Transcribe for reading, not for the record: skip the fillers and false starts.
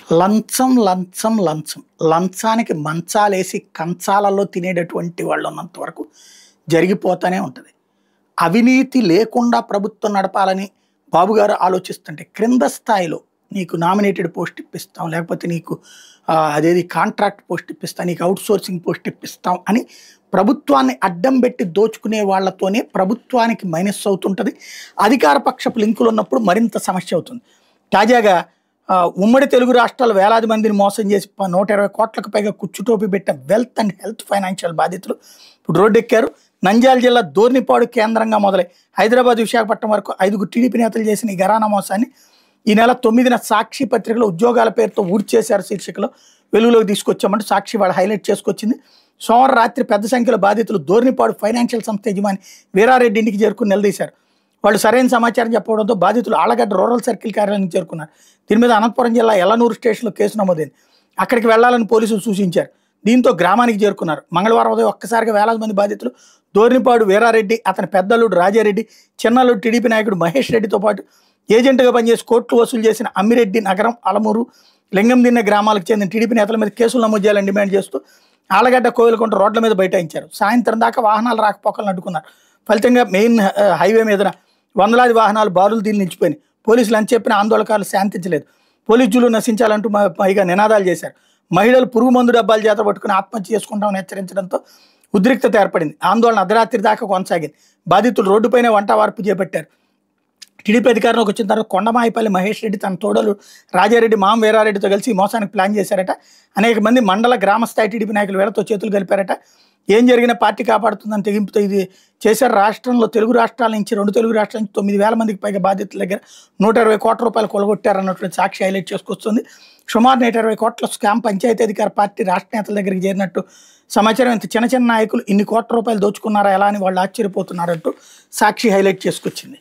లంచం, లంచం, లంచం. లంచానికి మంచాలేసి కంచాలలో తినేటటువంటి వాళ్ళు ఉన్నంత వరకు జరిగిపోతానే ఉంటది. అవినీతి లేకుండా ప్రభుత్వం నడపాలని బాబుగారు ఆలోచిస్తుంటే, క్రింద స్థాయిలో నీకు నామినేటెడ్ పోస్ట్ ఇప్పిస్తాం, లేకపోతే నీకు అదేది కాంట్రాక్ట్ పోస్ట్ ఇప్పిస్తాం, నీకు అవుట్‌సోర్సింగ్ పోస్ట్ ఇప్పిస్తాం అని ప్రభుత్వాన్ని అడ్డం పెట్టి దోచుకునే వాళ్ళతోనే ప్రభుత్వానికి మైనస్ అవుతుంటది. అధికార పక్షపు లింకులు ఉన్నప్పుడు మరింత సమస్య అవుతుంది. తాజాగా ఉమ్మడి తెలుగు రాష్ట్రాలు వేలాది మందిని మోసం చేసి 120 కోట్లకు పైగా కుచ్చుటోపి పెట్టిన వెల్త్ అండ్ హెల్త్ ఫైనాన్షియల్ బాధితులు ఇప్పుడు రోడ్డెక్కారు. నంద్యాల జిల్లా దోర్నిపాడు కేంద్రంగా మొదలై హైదరాబాద్, విశాఖపట్నం వరకు 5 టీడీపీ నేతలు చేసిన ఈ ఘరానా మోసాన్ని ఈ నెల 9న సాక్షి పత్రికలో ఉద్యోగాల పేరుతో ఊడ్చేశారు శీర్షికలో వెలుగులోకి తీసుకొచ్చామంటూ సాక్షి వాళ్ళు హైలైట్ చేసుకొచ్చింది. సోమవారం రాత్రి పెద్ద సంఖ్యలో బాధితులు దోర్నిపాడు ఫైనాన్షియల్ సంస్థ యజమాని వీరారెడ్డి ఇంటికి చేరుకుని నిలదీశారు. వాళ్ళు సరైన సమాచారం చెప్పడంతో బాధితులు ఆళ్లగడ్డ రూరల్ సర్కిల్ కార్యాలయానికి చేరుకున్నారు. దీని మీద అనంతపురం జిల్లా ఎల్లనూరు స్టేషన్లో కేసు నమోదైంది. అక్కడికి వెళ్లాలని పోలీసులు సూచించారు. దీంతో గ్రామానికి చేరుకున్నారు. మంగళవారం ఉదయం ఒక్కసారిగా వేలాది మంది బాధితులు దోర్నిపాడు వీరారెడ్డి, అతని పెద్దల్లుడు రాజారెడ్డి, చిన్నల్లుడు టీడీపీ నాయకుడు మహేష్ రెడ్డితో పాటు ఏజెంట్గా పనిచేసి కోట్లు వసూలు చేసిన అమ్మిరెడ్డి నగరం, అలమూరు, లింగందిన్నె గ్రామాలకు చెందిన టీడీపీ నేతల మీద కేసులు నమోదు చేయాలని డిమాండ్ చేస్తూ ఆళ్లగడ్డ, కోవిలకుంట రోడ్ల మీద బైఠాయించారు. సాయంత్రం దాకా వాహనాలు రాకపోకలను అడ్డుకున్నారు. ఫలితంగా మెయిన్ హైవే మీదన వందలాది వాహనాలు బారులు తీరి నిలిచిపోయినాయి. పోలీసులు అని చెప్పిన ఆందోళనకారులు శాంతించలేదు. పోలీసు జూలు నశించాలంటూ పైగా నినాదాలు చేశారు. మహిళలు పురుగు మందు డబ్బాలు చేత పట్టుకుని ఆత్మహత్య చేసుకుంటామని హెచ్చరించడంతో ఉద్రిక్తత ఏర్పడింది. ఆందోళన అర్ధరాత్రి దాకా కొనసాగింది. బాధితులు రోడ్డుపైనే వంట వార్పు చేపట్టారు. టీడీపీ అధికారంలోకి వచ్చిన తర్వాత కొండమాయిపల్లి మహేష్ రెడ్డి తన తోడలు రాజారెడ్డి, మామ వీరారెడ్డితో కలిసి ఈ మోసానికి ప్లాన్ చేశారట. అనేక మంది మండల గ్రామ స్థాయి టీడీపీ నాయకులు వీళ్ళతో చేతులు కలిపారట. ఏం జరిగినా పార్టీ కాపాడుతుందని తెగింపుతో ఇది చేశారు. రాష్ట్రంలో తెలుగు రాష్ట్రాల నుంచి 2 తెలుగు రాష్ట్రాల నుంచి 9,000 మందికి పైగా బాధితుల దగ్గర 120 కోట్ల రూపాయలు కొలగొట్టారన్నటువంటి సాక్షి హైలైట్ చేసుకొస్తుంది. సుమారు 120 కోట్ల స్కామ్ పంచాయతీ అధికార పార్టీ రాష్ట్ర నేతల దగ్గరికి చేరినట్టు సమాచారం. ఇంత చిన్న చిన్న నాయకులు ఇన్ని కోట్ల రూపాయలు దోచుకున్నారా ఎలా అని వాళ్ళు ఆశ్చర్యపోతున్నారంటూ సాక్షి హైలైట్ చేసుకొచ్చింది.